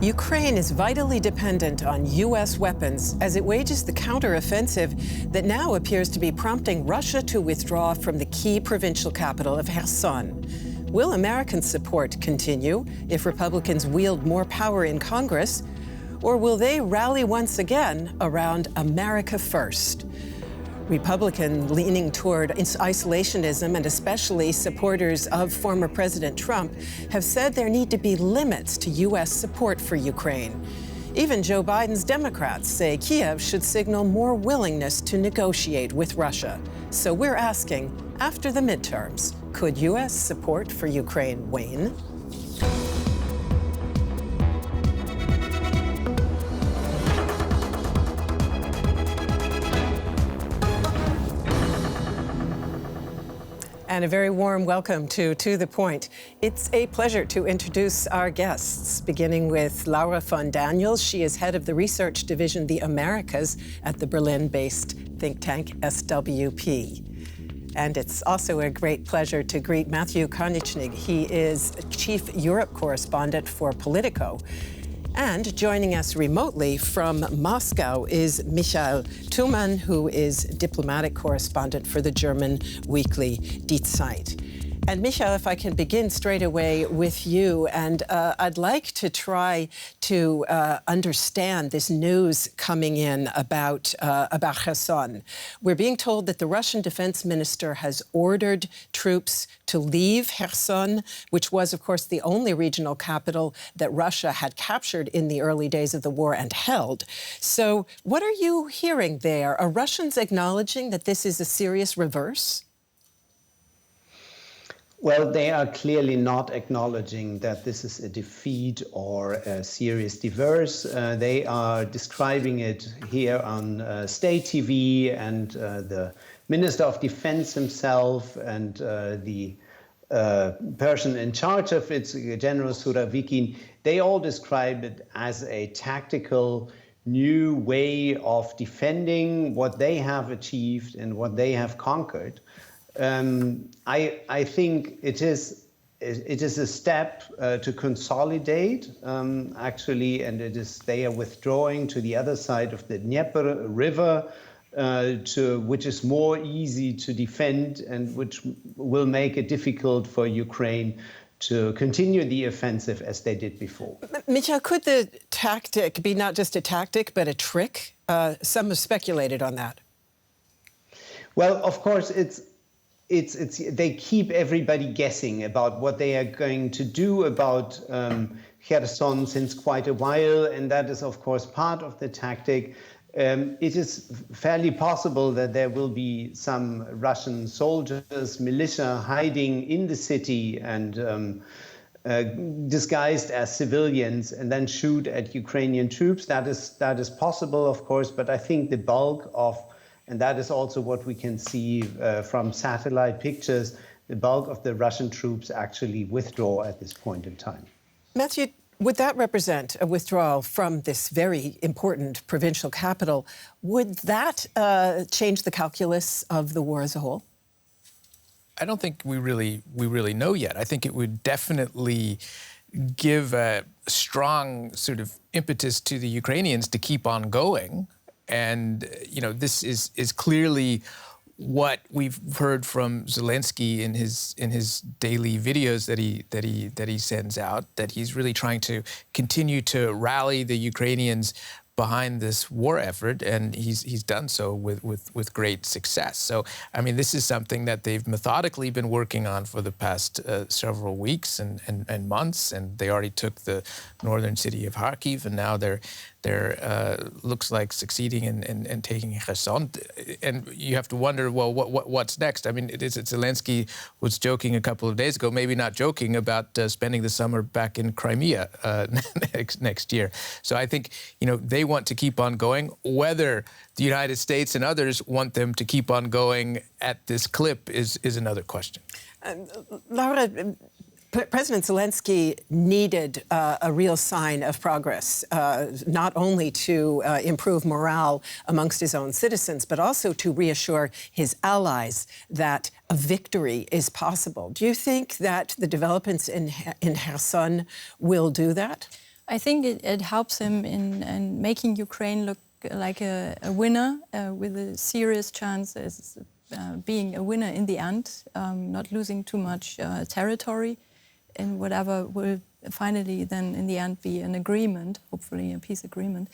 Ukraine is vitally dependent on U.S. weapons as it wages the counteroffensive that now appears to be prompting Russia to withdraw from the key provincial capital of Kherson. Will American support continue if Republicans wield more power in Congress, or will they rally once again around America first? Republican leaning toward isolationism and especially supporters of former President Trump have said there need to be limits to U.S. support for Ukraine. Even Joe Biden's Democrats say Kyiv should signal more willingness to negotiate with Russia. So we're asking, after the midterms, could U.S. support for Ukraine wane? And a very warm welcome to the Point. It's a pleasure to introduce our guests, beginning with Laura von Daniels. She is head of the research division, the Americas, at the Berlin-based think tank SWP. And it's also a great pleasure to greet Matthew Karnitschnig. He is chief Europe correspondent for Politico. And joining us remotely from Moscow is Thumann, who is diplomatic correspondent for the German weekly Die Zeit. And Michael, if I can begin straight away with you, and I'd like to try to understand this news coming in about Kherson. We're being told that the Russian defense minister has ordered troops to leave Kherson, which was, of course, the only regional capital that Russia had captured in the early days of the war and held. So what are you hearing there? Are Russians acknowledging that this is a serious reverse? Well, they are clearly not acknowledging that this is a defeat or a serious reverse. They are describing it here on state TV, and the Minister of Defense himself and the person in charge of it, General Surovikin, they all describe it as a tactical new way of defending what they have achieved and what they have conquered. I think it is a step to consolidate, actually, and they are withdrawing to the other side of the Dnieper River, which is more easy to defend and which will make it difficult for Ukraine to continue the offensive as they did before. Michael, could the tactic be not just a tactic but a trick? Some have speculated on that. Well, of course, they keep everybody guessing about what they are going to do about Kherson since quite a while, and that is, of course, part of the tactic. It is fairly possible that there will be some Russian soldiers, militia, hiding in the city and disguised as civilians and then shoot at Ukrainian troops. That is possible, of course, but I think the bulk of, and that is also what we can see from satellite pictures, the bulk of the Russian troops actually withdraw at this point in time. Matthew, would that represent a withdrawal from this very important provincial capital? Would that change the calculus of the war as a whole? I don't think we really know yet. I think it would definitely give a strong sort of impetus to the Ukrainians to keep on going. And, you know, this is clearly what we've heard from Zelenskyj in his daily videos that he sends out, that he's really trying to continue to rally the Ukrainians behind this war effort, and he's done so with great success. So, I mean, this is something that they've methodically been working on for the past several weeks and months, and they already took the northern city of Kharkiv, and now they're looks like succeeding in taking Kherson. And you have to wonder, well, what's next? I mean, Zelenskyj was joking a couple of days ago, maybe not joking, about spending the summer back in Crimea next year. So I think, you know, they want to keep on going. Whether the United States and others want them to keep on going at this clip is another question. Laura, President Zelenskyj needed a real sign of progress, not only to improve morale amongst his own citizens, but also to reassure his allies that a victory is possible. Do you think that the developments in Kherson will do that? I think it helps him in making Ukraine look like a winner with a serious chance as being a winner in the end, not losing too much territory in whatever will finally then in the end be an agreement, hopefully a peace agreement.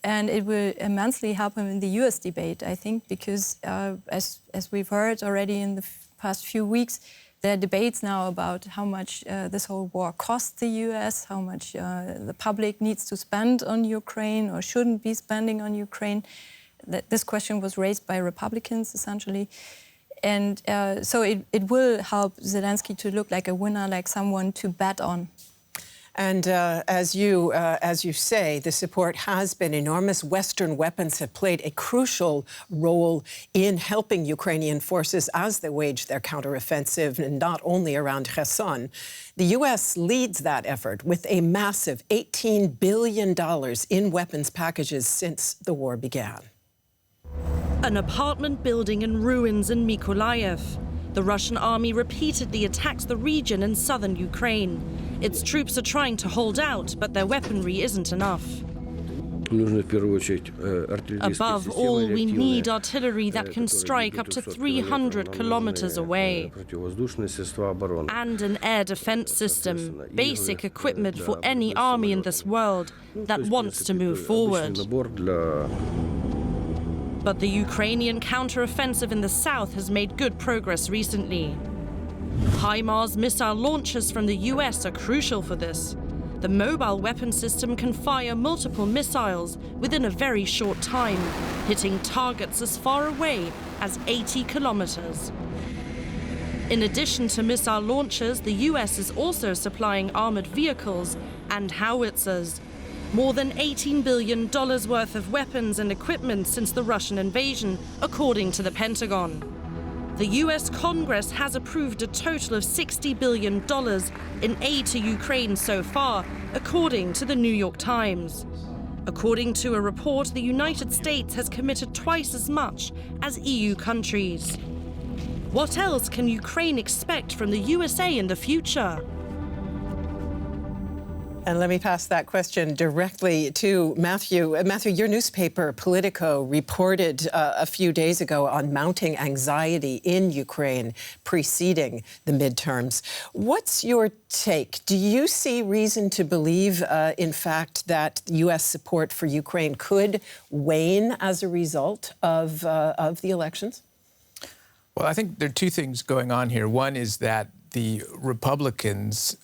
And it will immensely help him in the US debate, I think, because as we've heard already in the past few weeks, there are debates now about how much this whole war costs the US, how much the public needs to spend on Ukraine or shouldn't be spending on Ukraine. This question was raised by Republicans, essentially. And so it will help Zelensky to look like a winner, like someone to bet on. And as you say, the support has been enormous. Western weapons have played a crucial role in helping Ukrainian forces as they wage their counteroffensive, and not only around Kherson. The U.S. leads that effort with a massive $18 billion in weapons packages since the war began. An apartment building in ruins in Mykolaiv. The Russian army repeatedly attacks the region in southern Ukraine. Its troops are trying to hold out, but their weaponry isn't enough. Above all, we need artillery that can strike up to 300 kilometers away. And an air defense system, basic equipment for any army in this world that wants to move forward. But the Ukrainian counteroffensive in the south has made good progress recently. HIMARS missile launchers from the US are crucial for this. The mobile weapon system can fire multiple missiles within a very short time, hitting targets as far away as 80 kilometers. In addition to missile launchers, the US is also supplying armored vehicles and howitzers. More than $18 billion worth of weapons and equipment since the Russian invasion, according to the Pentagon. The US Congress has approved a total of $60 billion in aid to Ukraine so far, according to the New York Times. According to a report, the United States has committed twice as much as EU countries. What else can Ukraine expect from the USA in the future? And let me pass that question directly to Matthew. Matthew, your newspaper, Politico, reported a few days ago on mounting anxiety in Ukraine preceding the midterms. What's your take? Do you see reason to believe, in fact, that U.S. support for Ukraine could wane as a result of the elections? Well, I think there are two things going on here. One is that the Republicans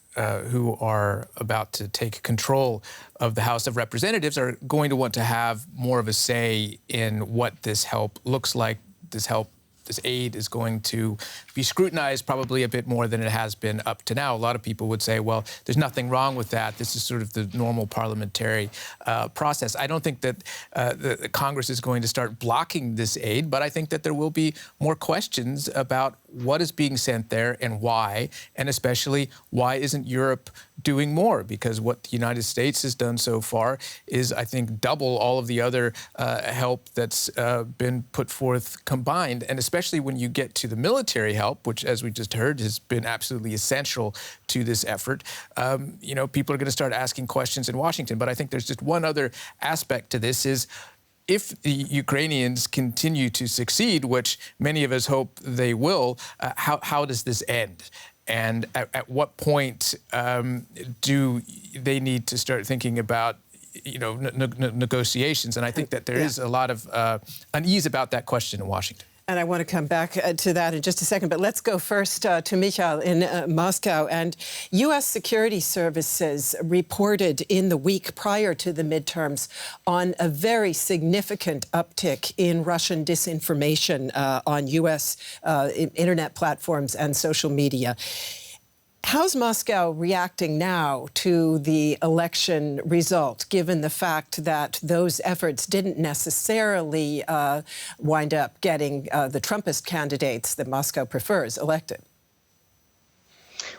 who are about to take control of the House of Representatives are going to want to have more of a say in what this help looks like. This aid is going to be scrutinized probably a bit more than it has been up to now. A lot of people would say, well, there's nothing wrong with that. This is sort of the normal parliamentary process. I don't think that the Congress is going to start blocking this aid, but I think that there will be more questions about what is being sent there and why, and especially why isn't Europe doing more? Because what the United States has done so far is, I think, double all of the other help that's been put forth combined, and especially when you get to the military help, which, as we just heard, has been absolutely essential to this effort. People are going to start asking questions in Washington. But I think there's just one other aspect to this is, if the Ukrainians continue to succeed, which many of us hope they will, how does this end? And at what point do they need to start thinking about negotiations? And I think that there is a lot of unease about that question in Washington. And I want to come back to that in just a second. But let's go first to Michael in Moscow. And U.S. security services reported in the week prior to the midterms on a very significant uptick in Russian disinformation on U.S. Internet platforms and social media. How's Moscow reacting now to the election result, given the fact that those efforts didn't necessarily wind up getting the Trumpist candidates that Moscow prefers elected?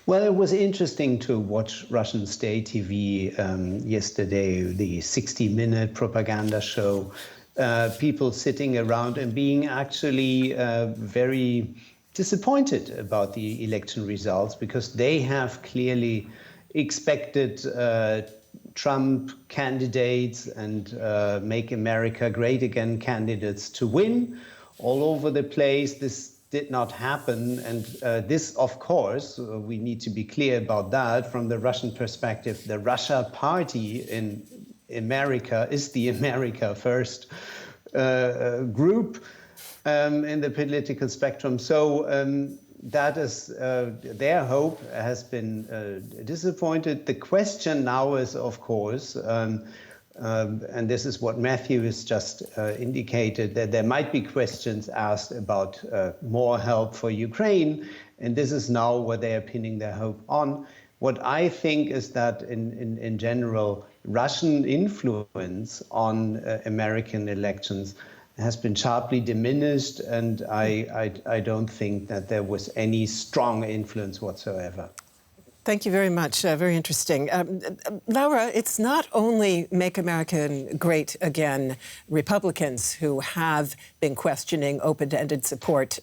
Well, it was interesting to watch Russian state TV yesterday, the 60-minute propaganda show, people sitting around and being actually very disappointed about the election results, because they have clearly expected Trump candidates and Make America Great Again candidates to win all over the place. This did not happen. And this, of course, we need to be clear about that. From the Russian perspective, the Russia party in America is the America First group in the political spectrum. So that is their hope has been disappointed. The question now is, of course, and this is what Matthew has just indicated, that there might be questions asked about more help for Ukraine, and this is now what they are pinning their hope on. What I think is that in general, Russian influence on American elections has been sharply diminished, and I don't think that there was any strong influence whatsoever. Thank you very much. Very interesting. Laura, it's not only Make America Great Again Republicans who have been questioning open-ended support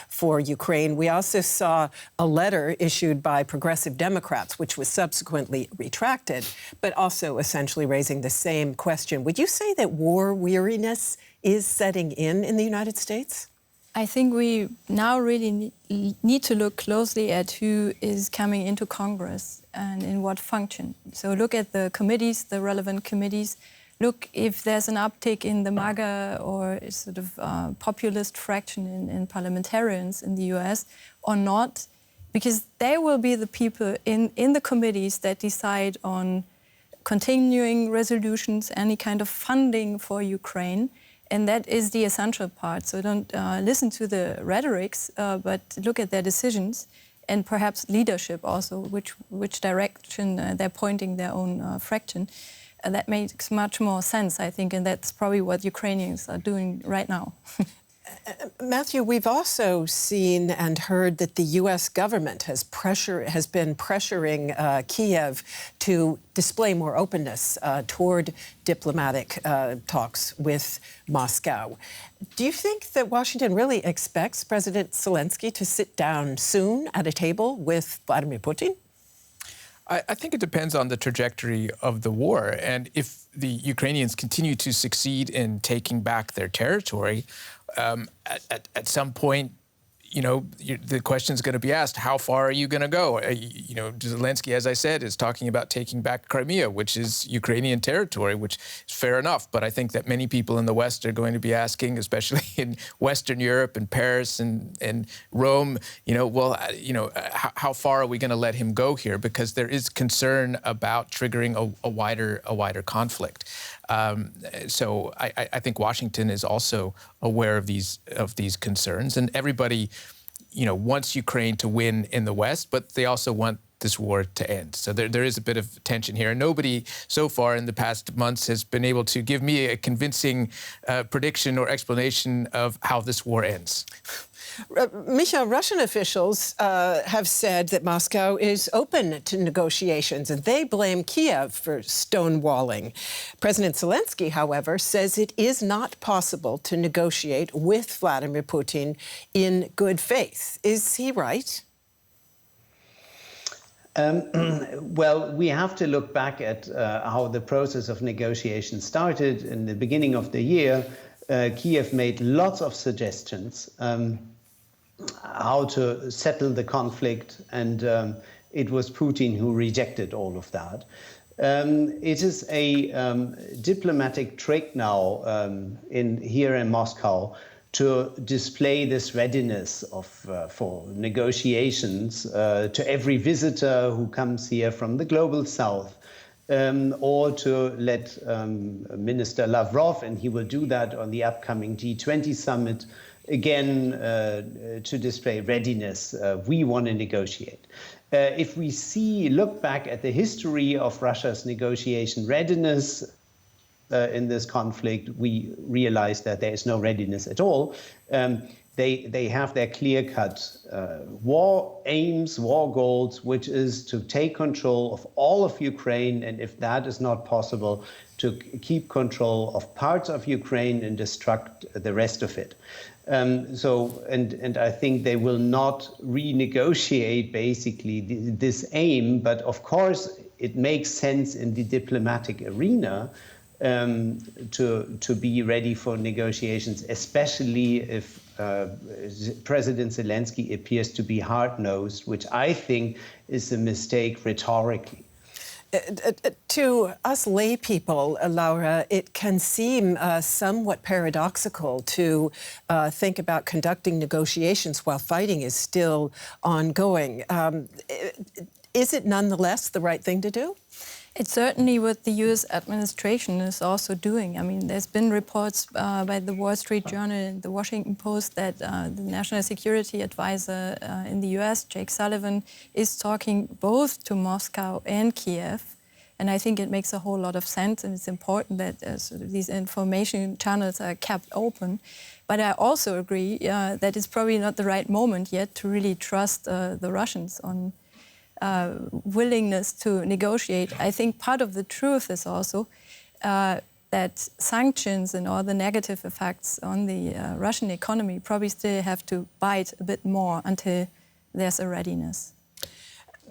for Ukraine. We also saw a letter issued by progressive Democrats, which was subsequently retracted, but also essentially raising the same question. Would you say that war weariness is setting in the United States? I think we now really need to look closely at who is coming into Congress and in what function. So look at the committees, the relevant committees. Look if there's an uptick in the MAGA or sort of populist fraction in parliamentarians in the US or not, because they will be the people in the committees that decide on continuing resolutions, any kind of funding for Ukraine. And that is the essential part. So don't listen to the rhetorics, but look at their decisions and perhaps leadership also, which direction they're pointing their own fraction. That makes much more sense, I think, and that's probably what Ukrainians are doing right now. Matthew, we've also seen and heard that the U.S. government has been pressuring Kyiv to display more openness toward diplomatic talks with Moscow. Do you think that Washington really expects President Zelensky to sit down soon at a table with Vladimir Putin? I think it depends on the trajectory of the war. And if the Ukrainians continue to succeed in taking back their territory, at some point, you know, the question is going to be asked, how far are you going to go? You know, Zelensky, as I said, is talking about taking back Crimea, which is Ukrainian territory, which is fair enough. But I think that many people in the West are going to be asking, especially in Western Europe and Paris and Rome, you know, well, you know, how far are we going to let him go here? Because there is concern about triggering a wider conflict. So I think Washington is also aware of these concerns, and everybody, you know, wants Ukraine to win in the West, but they also want this war to end. So there is a bit of tension here. And nobody so far in the past months has been able to give me a convincing prediction or explanation of how this war ends. Micha, Russian officials have said that Moscow is open to negotiations, and they blame Kyiv for stonewalling. President Zelensky, however, says it is not possible to negotiate with Vladimir Putin in good faith. Is he right? Well, we have to look back at how the process of negotiation started. In the beginning of the year, Kyiv made lots of suggestions how to settle the conflict, and it was Putin who rejected all of that. It is a diplomatic trick now here in Moscow to display this readiness for negotiations to every visitor who comes here from the global south, or to let Minister Lavrov, and he will do that on the upcoming G20 summit, again to display readiness. We want to negotiate. If we look back at the history of Russia's negotiation readiness in this conflict, we realize that there is no readiness at all. They have their clear-cut war aims, war goals, which is to take control of all of Ukraine, and if that is not possible, to keep control of parts of Ukraine and destruct the rest of it. And I think they will not renegotiate basically this aim, but of course it makes sense in the diplomatic arena to be ready for negotiations, especially if President Zelensky appears to be hard-nosed, which I think is a mistake rhetorically. To us lay people, Laura, it can seem somewhat paradoxical to think about conducting negotiations while fighting is still ongoing. Is it nonetheless the right thing to do? It's certainly what the U.S. administration is also doing. I mean, there's been reports by the Wall Street Journal and the Washington Post that the National Security Advisor in the U.S., Jake Sullivan, is talking both to Moscow and Kyiv. And I think it makes a whole lot of sense, and it's important that sort of these information channels are kept open. But I also agree that it's probably not the right moment yet to really trust the Russians on willingness to negotiate. I think part of the truth is also that sanctions and all the negative effects on the Russian economy probably still have to bite a bit more until there's a readiness.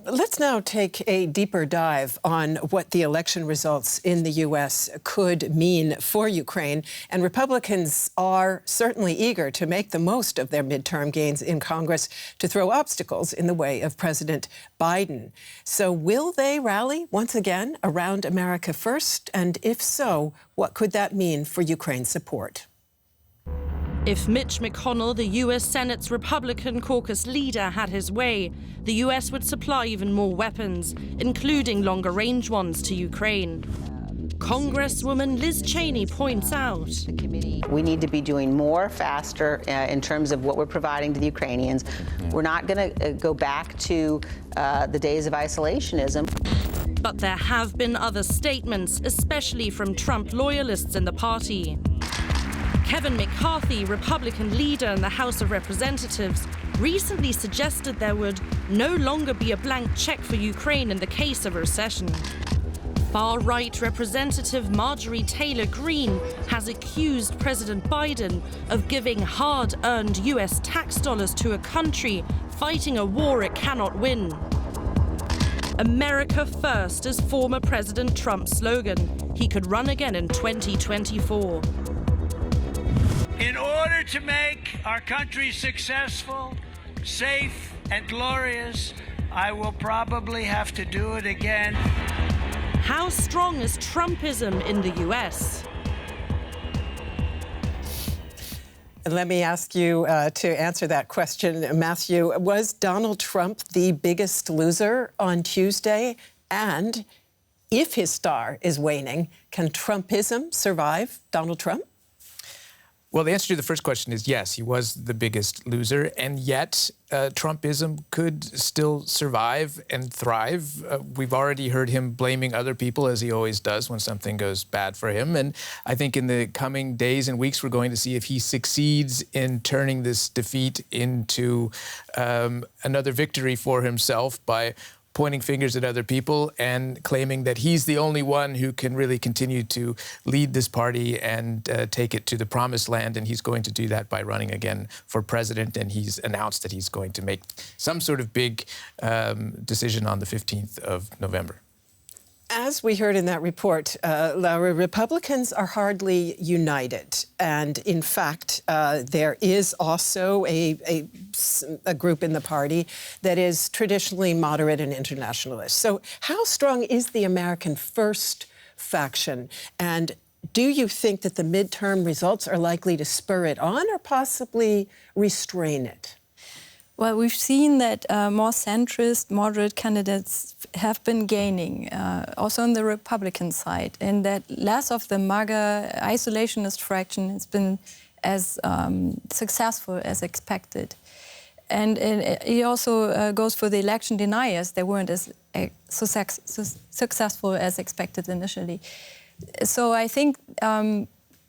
Let's now take a deeper dive on what the election results in the U.S. could mean for Ukraine. And Republicans are certainly eager to make the most of their midterm gains in Congress to throw obstacles in the way of President Biden. So will they rally once again around America first? And if so, what could that mean for Ukraine's support? If Mitch McConnell, the U.S. Senate's Republican caucus leader, had his way, the U.S. would supply even more weapons, including longer-range ones to Ukraine. Congresswoman Liz Cheney points out, we need to be doing more faster in terms of what we're providing to the Ukrainians. We're not going to go back to the days of isolationism. But there have been other statements, especially from Trump loyalists in the party. Kevin McCarthy, Republican leader in the House of Representatives, recently suggested there would no longer be a blank check for Ukraine in the case of a recession. Far-right Representative Marjorie Taylor Greene has accused President Biden of giving hard-earned U.S. tax dollars to a country fighting a war it cannot win. America first is former President Trump's slogan. He could run again in 2024. In order to make our country successful, safe, and glorious, I will probably have to do it again. How strong is Trumpism in the U.S.? Let me ask you to answer that question, Matthew. Was Donald Trump the biggest loser on Tuesday? And if his star is waning, can Trumpism survive Donald Trump? Well, the answer to the first question is yes, he was the biggest loser, and yet Trumpism could still survive and thrive. We've already heard him blaming other people, as he always does when something goes bad for him. And I think in the coming days and weeks, we're going to see if he succeeds in turning this defeat into another victory for himself by pointing fingers at other people and claiming that he's the only one who can really continue to lead this party and take it to the promised land. And he's going to do that by running again for president. And he's announced that he's going to make some sort of big decision on the 15th of November. As we heard in that report, Laura, Republicans are hardly united. And in fact, there is also a group in the party that is traditionally moderate and internationalist. So how strong is the American First faction? And do you think that the midterm results are likely to spur it on or possibly restrain it? Well, we've seen that more centrist, moderate candidates have been gaining, also on the Republican side, and that less of the MAGA isolationist fraction has been as successful as expected. And it also goes for the election deniers. They weren't as successful as expected initially. So I think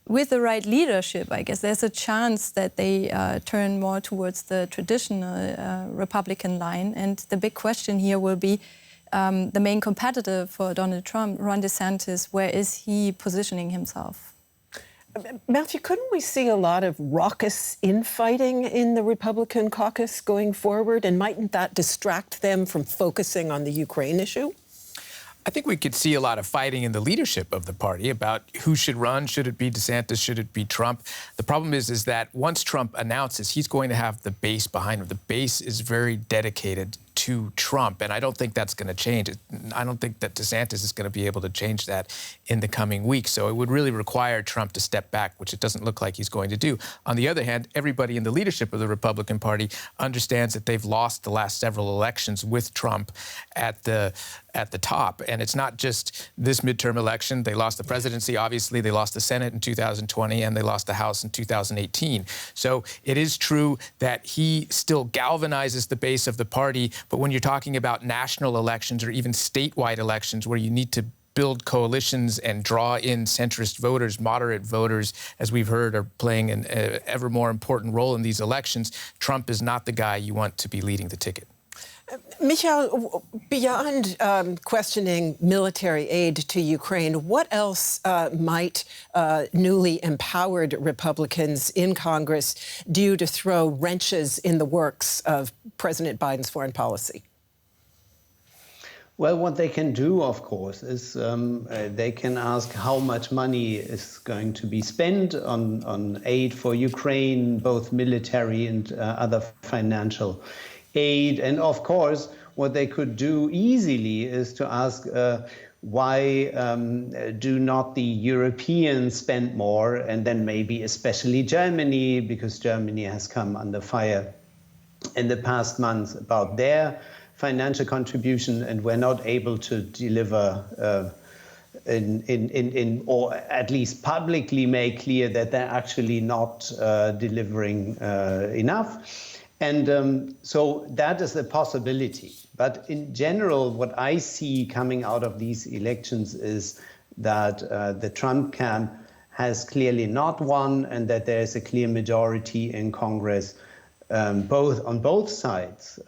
with the right leadership, I guess, there's a chance that they turn more towards the traditional Republican line. And the big question here will be the main competitor for Donald Trump, Ron DeSantis, where is he positioning himself? Matthew, couldn't we see a lot of raucous infighting in the Republican caucus going forward? And mightn't that distract them from focusing on the Ukraine issue? I think we could see a lot of fighting in the leadership of the party about who should run. Should it be DeSantis? Should it be Trump? The problem is that once Trump announces, he's going to have the base behind him. The base is very dedicated to Trump, and I don't think that's going to change. I don't think that DeSantis is going to be able to change that in the coming weeks. So it would really require Trump to step back, which it doesn't look like he's going to do. On the other hand, everybody in the leadership of the Republican Party understands that they've lost the last several elections with Trump at the top. And it's not just this midterm election. They lost the presidency, obviously. They lost the Senate in 2020, and they lost the House in 2018. So it is true that he still galvanizes the base of the party. But when you're talking about national elections or even statewide elections where you need to build coalitions and draw in centrist voters, moderate voters, as we've heard, are playing an ever more important role in these elections, Trump is not the guy you want to be leading the ticket. Michal, beyond questioning military aid to Ukraine, what else might newly empowered Republicans in Congress do to throw wrenches in the works of President Biden's foreign policy? Well, what they can do, of course, is they can ask how much money is going to be spent on aid for Ukraine, both military and other financial aid. And of course, what they could do easily is to ask why do not the Europeans spend more, and then maybe especially Germany, because Germany has come under fire in the past months about their financial contribution, and we're not able to deliver or at least publicly make clear that they're actually not delivering enough. And so that is a possibility. But in general, what I see coming out of these elections is that the Trump camp has clearly not won, and that there is a clear majority in Congress, on both sides.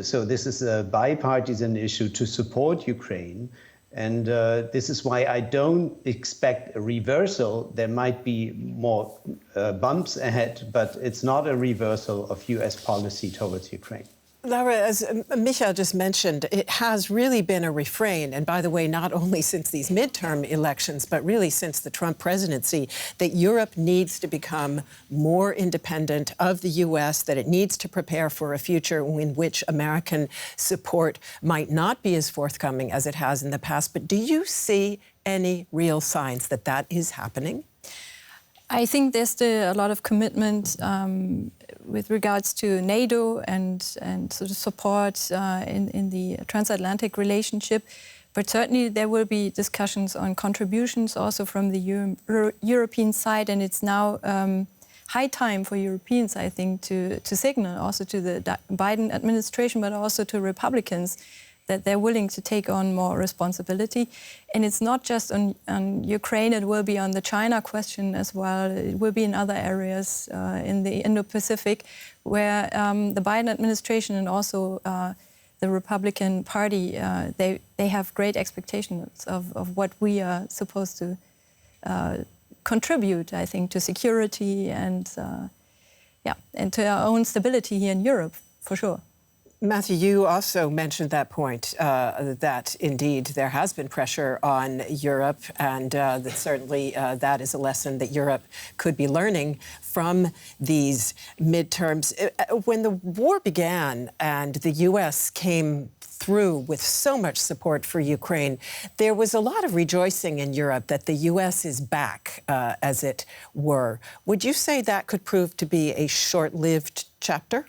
So this is a bipartisan issue to support Ukraine. And this is why I don't expect a reversal. There might be more bumps ahead, but it's not a reversal of U.S. policy towards Ukraine. Laura, as Michal just mentioned, it has really been a refrain, and by the way, not only since these midterm elections, but really since the Trump presidency, that Europe needs to become more independent of the U.S., that it needs to prepare for a future in which American support might not be as forthcoming as it has in the past. But do you see any real signs that that is happening? I think there's still a lot of commitment with regards to NATO and sort of support in the transatlantic relationship. But certainly there will be discussions on contributions also from the European side. And it's now high time for Europeans, I think, to signal also to the Biden administration, but also to Republicans, that they're willing to take on more responsibility. And it's not just on Ukraine, it will be on the China question as well. It will be in other areas in the Indo-Pacific, where the Biden administration and also the Republican Party, they have great expectations of what we are supposed to contribute, I think, to security and to our own stability here in Europe, for sure. Matthew, you also mentioned that point, that indeed there has been pressure on Europe, and that certainly that is a lesson that Europe could be learning from these midterms. When the war began and the U.S. came through with so much support for Ukraine, there was a lot of rejoicing in Europe that the U.S. is back, as it were. Would you say that could prove to be a short-lived chapter?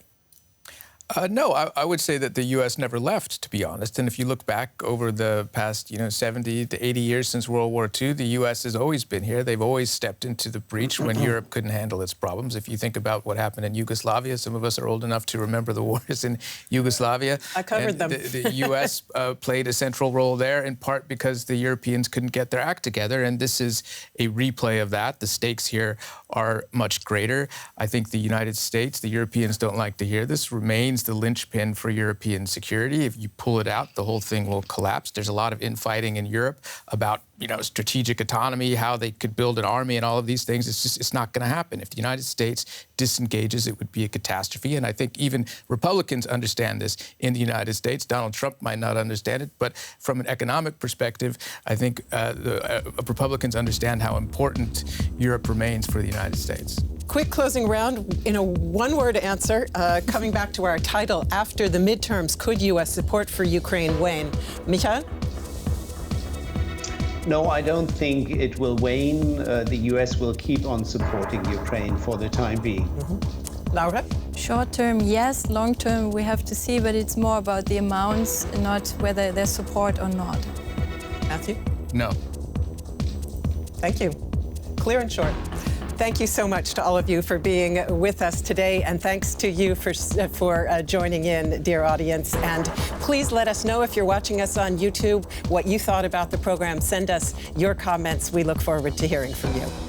No, I would say that the U.S. never left, to be honest. And if you look back over the past, 70 to 80 years since World War II, the U.S. has always been here. They've always stepped into the breach when Europe couldn't handle its problems. If you think about what happened in Yugoslavia, some of us are old enough to remember the wars in Yugoslavia. I covered them. The U.S. played a central role there, in part because the Europeans couldn't get their act together. And this is a replay of that. The stakes here are much greater. I think the United States, the Europeans don't like to hear this, remains remains the linchpin for European security. If you pull it out, the whole thing will collapse. There's a lot of infighting in Europe about, strategic autonomy, how they could build an army and all of these things. It's not going to happen. If the United States disengages, it would be a catastrophe. And I think even Republicans understand this in the United States. Donald Trump might not understand it, but from an economic perspective, I think Republicans understand how important Europe remains for the United States. Quick closing round, in a one-word answer, coming back to our title, after the midterms, could U.S. support for Ukraine wane? Michael? No, I don't think it will wane. The U.S. will keep on supporting Ukraine for the time being. Laura? Short term, yes. Long term, we have to see, but it's more about the amounts, not whether there's support or not. Matthew? No. Thank you. Clear and short. Thank you so much to all of you for being with us today, and thanks to you for joining in, dear audience. And please let us know if you're watching us on YouTube what you thought about the program. Send us your comments. We look forward to hearing from you.